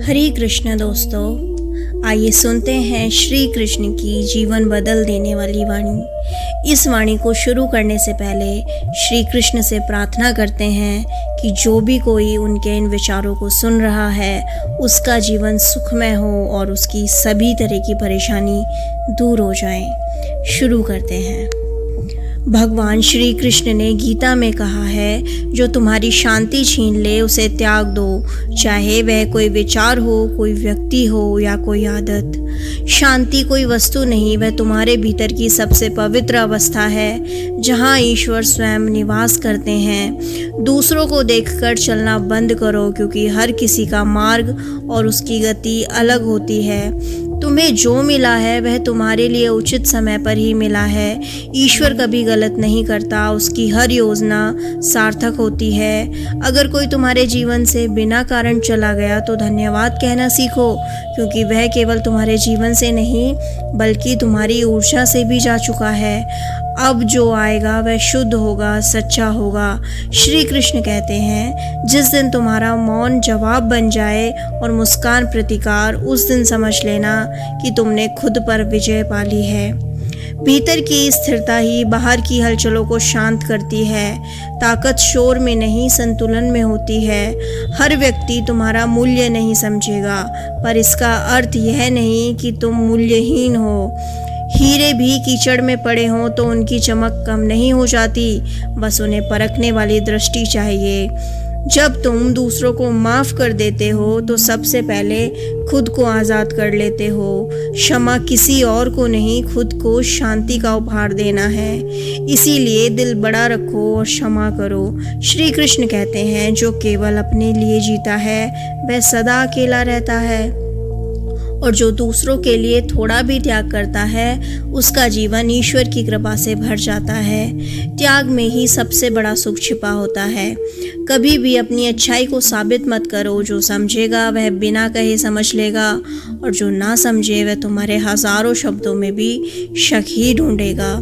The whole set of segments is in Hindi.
हरे कृष्ण दोस्तों, आइए सुनते हैं श्री कृष्ण की जीवन बदल देने वाली वाणी। इस वाणी को शुरू करने से पहले श्री कृष्ण से प्रार्थना करते हैं कि जो भी कोई उनके इन विचारों को सुन रहा है उसका जीवन सुखमय हो और उसकी सभी तरह की परेशानी दूर हो जाए। शुरू करते हैं। भगवान श्री कृष्ण ने गीता में कहा है, जो तुम्हारी शांति छीन ले उसे त्याग दो, चाहे वह कोई विचार हो, कोई व्यक्ति हो या कोई आदत। शांति कोई वस्तु नहीं, वह तुम्हारे भीतर की सबसे पवित्र अवस्था है जहाँ ईश्वर स्वयं निवास करते हैं। दूसरों को देखकर चलना बंद करो, क्योंकि हर किसी का मार्ग और उसकी गति अलग होती है। तुम्हें जो मिला है वह तुम्हारे लिए उचित समय पर ही मिला है। ईश्वर कभी गलत नहीं करता, उसकी हर योजना सार्थक होती है। अगर कोई तुम्हारे जीवन से बिना कारण चला गया तो धन्यवाद कहना सीखो, क्योंकि वह केवल तुम्हारे जीवन से नहीं बल्कि तुम्हारी ऊर्जा से भी जा चुका है। अब जो आएगा वह शुद्ध होगा, सच्चा होगा। श्री कृष्ण कहते हैं, जिस दिन तुम्हारा मौन जवाब बन जाए और मुस्कान प्रतिकार, उस दिन समझ लेना कि तुमने खुद पर विजय पा ली है। भीतर की स्थिरता ही बाहर की हलचलों को शांत करती है। ताकत शोर में नहीं, संतुलन में होती है। हर व्यक्ति तुम्हारा मूल्य नहीं समझेगा, पर इसका अर्थ यह नहीं कि तुम मूल्यहीन हो। हीरे भी कीचड़ में पड़े हों तो उनकी चमक कम नहीं हो जाती, बस उन्हें परखने वाली दृष्टि चाहिए। जब तुम दूसरों को माफ़ कर देते हो तो सबसे पहले खुद को आज़ाद कर लेते हो। क्षमा किसी और को नहीं, खुद को शांति का उपहार देना है। इसीलिए दिल बड़ा रखो और क्षमा करो। श्री कृष्ण कहते हैं, जो केवल अपने लिए जीता है वह सदा अकेला रहता है, और जो दूसरों के लिए थोड़ा भी त्याग करता है उसका जीवन ईश्वर की कृपा से भर जाता है। त्याग में ही सबसे बड़ा सुख छिपा होता है। कभी भी अपनी अच्छाई को साबित मत करो। जो समझेगा वह बिना कहे समझ लेगा, और जो ना समझे वह तुम्हारे हजारों शब्दों में भी शक ही ढूंढेगा।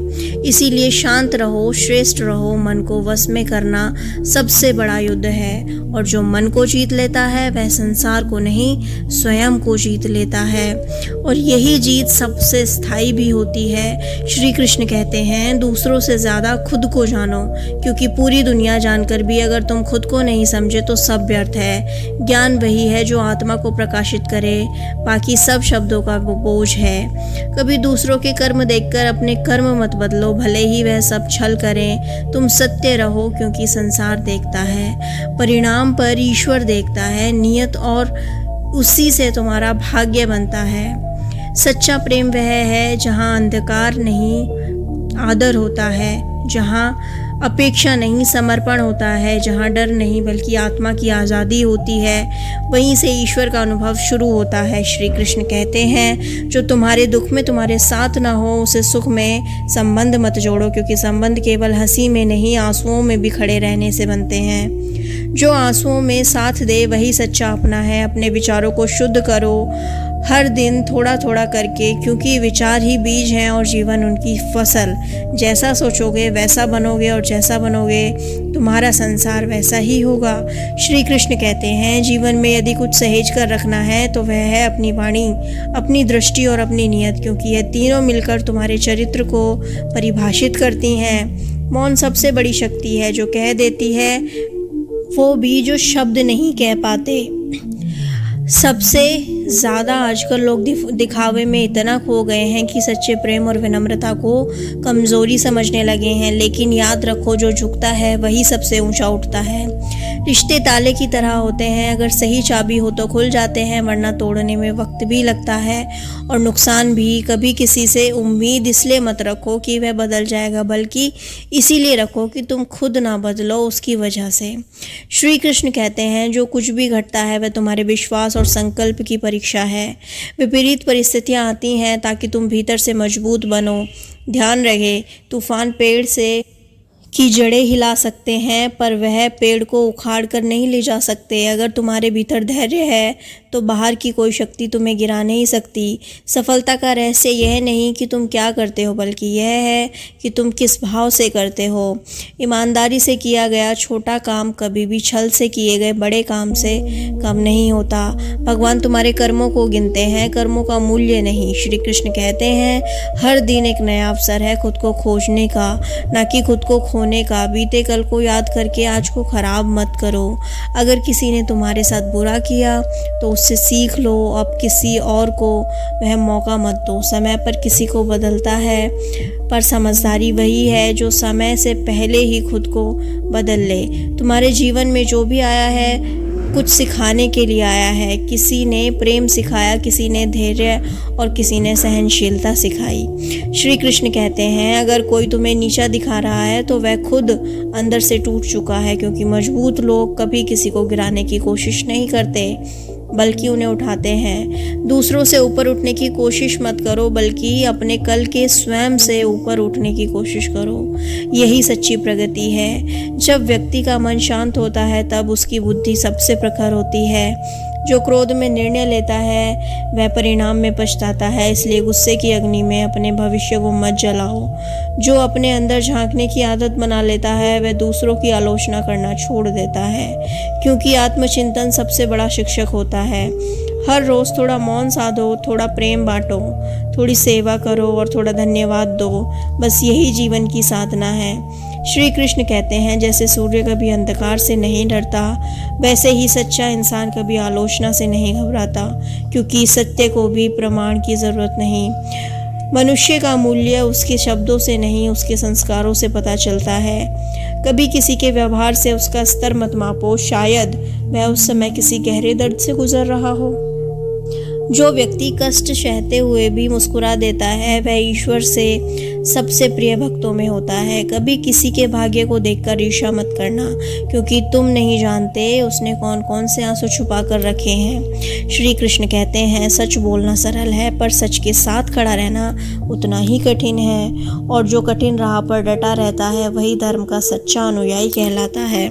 इसीलिए शांत रहो, श्रेष्ठ रहो। मन को वश में करना सबसे बड़ा युद्ध है, और जो मन को जीत लेता है वह संसार को नहीं, स्वयं को जीत लेता है, और यही जीत सबसे स्थायी भी होती है। श्री कृष्ण कहते हैं, दूसरों से ज़्यादा खुद को जानो, क्योंकि पूरी दुनिया जानकर भी अगर तुम खुद को नहीं समझे तो सब व्यर्थ है। ज्ञान वही है जो आत्मा को प्रकाशित करे, बाकी सब शब्दों का बोझ है। कभी दूसरों के कर्म देखकर अपने कर्म मत बदलो, भले ही वह सब छल करें। तुम सत्य रहो, क्योंकि संसार देखता है, परिणाम पर ईश्वर देखता है। नियत और उसी से तुम्हारा भाग्य बनता है। सच्चा प्रेम वह है जहाँ अंधकार नहीं, आदर होता है, जहाँ अपेक्षा नहीं, समर्पण होता है, जहाँ डर नहीं बल्कि आत्मा की आज़ादी होती है। वहीं से ईश्वर का अनुभव शुरू होता है। श्री कृष्ण कहते हैं, जो तुम्हारे दुख में तुम्हारे साथ ना हो उसे सुख में संबंध मत जोड़ो, क्योंकि संबंध केवल हंसी में नहीं आंसुओं में भी खड़े रहने से बनते हैं। जो आंसुओं में साथ दे वही सच्चा अपना है। अपने विचारों को शुद्ध करो, हर दिन थोड़ा थोड़ा करके, क्योंकि विचार ही बीज हैं और जीवन उनकी फसल। जैसा सोचोगे वैसा बनोगे, और जैसा बनोगे तुम्हारा संसार वैसा ही होगा। श्री कृष्ण कहते हैं, जीवन में यदि कुछ सहेज कर रखना है तो वह है अपनी वाणी, अपनी दृष्टि और अपनी नीयत, क्योंकि यह तीनों मिलकर तुम्हारे चरित्र को परिभाषित करती हैं। मौन सबसे बड़ी शक्ति है, जो कह देती है वो भी जो शब्द नहीं कह पाते। सबसे ज़्यादा आजकल लोग दिखावे में इतना खो गए हैं कि सच्चे प्रेम और विनम्रता को कमज़ोरी समझने लगे हैं। लेकिन याद रखो, जो झुकता है वही सबसे ऊंचा उठता है। रिश्ते ताले की तरह होते हैं, अगर सही चाबी हो तो खुल जाते हैं, वरना तोड़ने में वक्त भी लगता है और नुकसान भी। कभी किसी से उम्मीद इसलिए मत रखो कि वह बदल जाएगा, बल्कि इसीलिए रखो कि तुम खुद ना बदलो उसकी वजह से। श्री कृष्ण कहते हैं, जो कुछ भी घटता है वह तुम्हारे विश्वास और संकल्प की परीक्षा है। विपरीत परिस्थितियां आती हैं ताकि तुम भीतर से मजबूत बनो। ध्यान रहे, तूफान पेड़ से की जड़ें हिला सकते हैं, पर वह पेड़ को उखाड़ कर नहीं ले जा सकते। अगर तुम्हारे भीतर धैर्य है तो बाहर की कोई शक्ति तुम्हें गिरा नहीं सकती। सफलता का रहस्य यह नहीं कि तुम क्या करते हो, बल्कि यह है कि तुम किस भाव से करते हो। ईमानदारी से किया गया छोटा काम कभी भी छल से किए गए बड़े काम से कम नहीं होता। भगवान तुम्हारे कर्मों को गिनते हैं, कर्मों का मूल्य नहीं। श्री कृष्ण कहते हैं, हर दिन एक नया अवसर है खुद को खोजने का, ना कि खुद को खोने का। बीते कल को याद करके आज को खराब मत करो। अगर किसी ने तुम्हारे साथ बुरा किया तो उससे सीख लो। अब किसी और को वह मौका मत दो। समय पर किसी को बदलता है, पर समझदारी वही है जो समय से पहले ही खुद को बदल ले। तुम्हारे जीवन में जो भी आया है कुछ सिखाने के लिए आया है। किसी ने प्रेम सिखाया, किसी ने धैर्य और किसी ने सहनशीलता सिखाई। श्री कृष्ण कहते हैं, अगर कोई तुम्हें नीचा दिखा रहा है तो वह खुद अंदर से टूट चुका है, क्योंकि मजबूत लोग कभी किसी को गिराने की कोशिश नहीं करते बल्कि उन्हें उठाते हैं। दूसरों से ऊपर उठने की कोशिश मत करो, बल्कि अपने कल के स्वयं से ऊपर उठने की कोशिश करो। यही सच्ची प्रगति है। जब व्यक्ति का मन शांत होता है तब उसकी बुद्धि सबसे प्रखर होती है। जो क्रोध में निर्णय लेता है वह परिणाम में पछताता है, इसलिए गुस्से की अग्नि में अपने भविष्य को मत जलाओ। जो अपने अंदर झांकने की आदत बना लेता है वह दूसरों की आलोचना करना छोड़ देता है, क्योंकि आत्मचिंतन सबसे बड़ा शिक्षक होता है। हर रोज़ थोड़ा मौन साधो, थोड़ा प्रेम बांटो, थोड़ी सेवा करो और थोड़ा धन्यवाद दो। बस यही जीवन की साधना है। श्री कृष्ण कहते हैं, जैसे सूर्य कभी अंधकार से नहीं डरता, वैसे ही सच्चा इंसान कभी आलोचना से नहीं घबराता, क्योंकि सत्य को भी प्रमाण की ज़रूरत नहीं। मनुष्य का मूल्य उसके शब्दों से नहीं, उसके संस्कारों से पता चलता है। कभी किसी के व्यवहार से उसका स्तर मत मापो, शायद वह उस समय किसी गहरे दर्द से गुजर रहा हो। जो व्यक्ति कष्ट सहते हुए भी मुस्कुरा देता है वह ईश्वर से सबसे प्रिय भक्तों में होता है। कभी किसी के भाग्य को देखकर ईर्ष्या मत करना, क्योंकि तुम नहीं जानते उसने कौन कौन से आंसू छुपा कर रखे हैं। श्री कृष्ण कहते हैं, सच बोलना सरल है, पर सच के साथ खड़ा रहना उतना ही कठिन है, और जो कठिन राह पर डटा रहता है वही धर्म का सच्चा अनुयायी कहलाता है।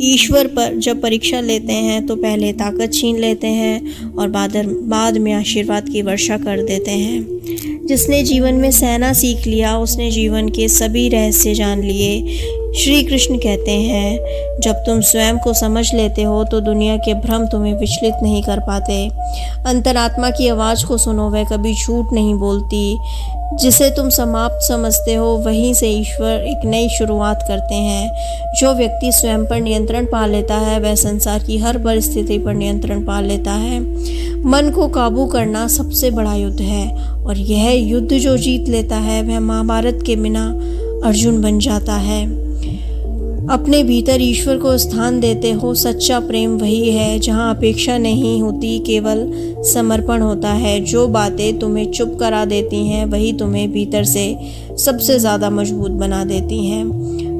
ईश्वर पर जब परीक्षा लेते हैं तो पहले ताकत छीन लेते हैं और बाद में आशीर्वाद की वर्षा कर देते हैं। जिसने जीवन में सहना सीख लिया उसने जीवन के सभी रहस्य जान लिए। श्री कृष्ण कहते हैं, जब तुम स्वयं को समझ लेते हो तो दुनिया के भ्रम तुम्हें विचलित नहीं कर पाते। अंतरात्मा की आवाज़ को सुनो, वह कभी झूठ नहीं बोलती। जिसे तुम समाप्त समझते हो वहीं से ईश्वर एक नई शुरुआत करते हैं। जो व्यक्ति स्वयं पर नियंत्रण पा लेता है वह संसार की हर परिस्थिति पर नियंत्रण पा लेता है। मन को काबू करना सबसे बड़ा युद्ध है, और यह युद्ध जो जीत लेता है वह महाभारत के बिना अर्जुन बन जाता है। अपने भीतर ईश्वर को स्थान देते हो। सच्चा प्रेम वही है जहाँ अपेक्षा नहीं होती, केवल समर्पण होता है। जो बातें तुम्हें चुप करा देती हैं वही तुम्हें भीतर से सबसे ज़्यादा मजबूत बना देती हैं।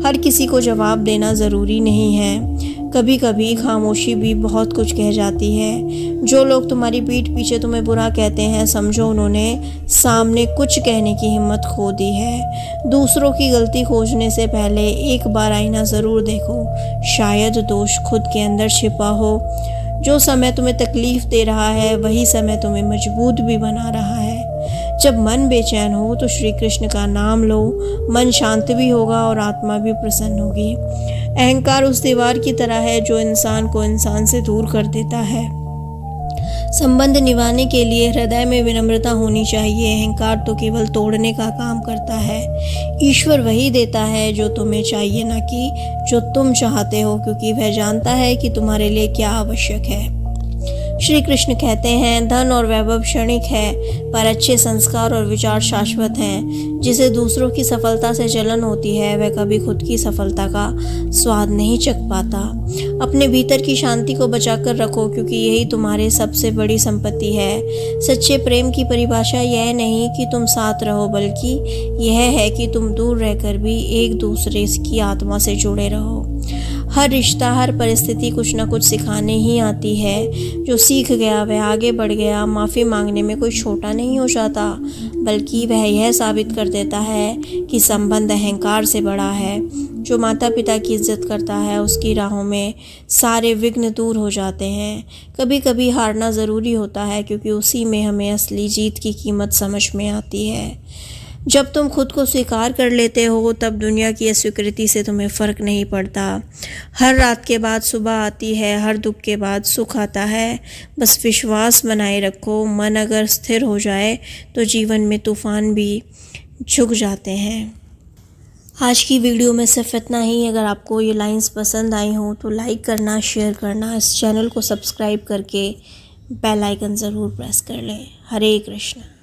हर किसी को जवाब देना ज़रूरी नहीं है, कभी कभी खामोशी भी बहुत कुछ कह जाती है। जो लोग तुम्हारी पीठ पीछे तुम्हें बुरा कहते हैं, समझो उन्होंने सामने कुछ कहने की हिम्मत खो दी है। दूसरों की गलती खोजने से पहले एक बार आईना ज़रूर देखो, शायद दोष खुद के अंदर छिपा हो। जो समय तुम्हें तकलीफ़ दे रहा है वही समय तुम्हें मजबूत भी बना रहा है। जब मन बेचैन हो तो श्री कृष्ण का नाम लो, मन शांत भी होगा और आत्मा भी प्रसन्न होगी। अहंकार उस दीवार की तरह है जो इंसान को इंसान से दूर कर देता है। संबंध निभाने के लिए हृदय में विनम्रता होनी चाहिए। अहंकार तो केवल तोड़ने का काम करता है। ईश्वर वही देता है जो तुम्हें चाहिए, ना कि जो तुम चाहते हो, क्योंकि वह जानता है कि तुम्हारे लिए क्या आवश्यक है। श्री कृष्ण कहते हैं, धन और वैभव क्षणिक है, पर अच्छे संस्कार और विचार शाश्वत हैं। जिसे दूसरों की सफलता से जलन होती है वह कभी खुद की सफलता का स्वाद नहीं चख पाता। अपने भीतर की शांति को बचाकर रखो, क्योंकि यही तुम्हारे सबसे बड़ी संपत्ति है। सच्चे प्रेम की परिभाषा यह नहीं कि तुम साथ रहो, बल्कि यह है कि तुम दूर रहकर भी एक दूसरे की आत्मा से जुड़े रहो। हर रिश्ता, हर परिस्थिति कुछ ना कुछ सिखाने ही आती है। जो सीख गया वह आगे बढ़ गया। माफ़ी मांगने में कोई छोटा नहीं हो जाता, बल्कि वह यह साबित कर देता है कि संबंध अहंकार से बड़ा है। जो माता पिता की इज़्ज़त करता है उसकी राहों में सारे विघ्न दूर हो जाते हैं। कभी कभी हारना ज़रूरी होता है, क्योंकि उसी में हमें असली जीत की कीमत समझ में आती है। जब तुम खुद को स्वीकार कर लेते हो तब दुनिया की अस्वीकृति से तुम्हें फ़र्क नहीं पड़ता। हर रात के बाद सुबह आती है, हर दुख के बाद सुख आता है। बस विश्वास बनाए रखो। मन अगर स्थिर हो जाए तो जीवन में तूफ़ान भी झुक जाते हैं। आज की वीडियो में सिर्फ इतना ही। अगर आपको ये लाइंस पसंद आई हों तो लाइक करना, शेयर करना, इस चैनल को सब्सक्राइब करके बेल आइकन ज़रूर प्रेस कर लें। हरे कृष्ण।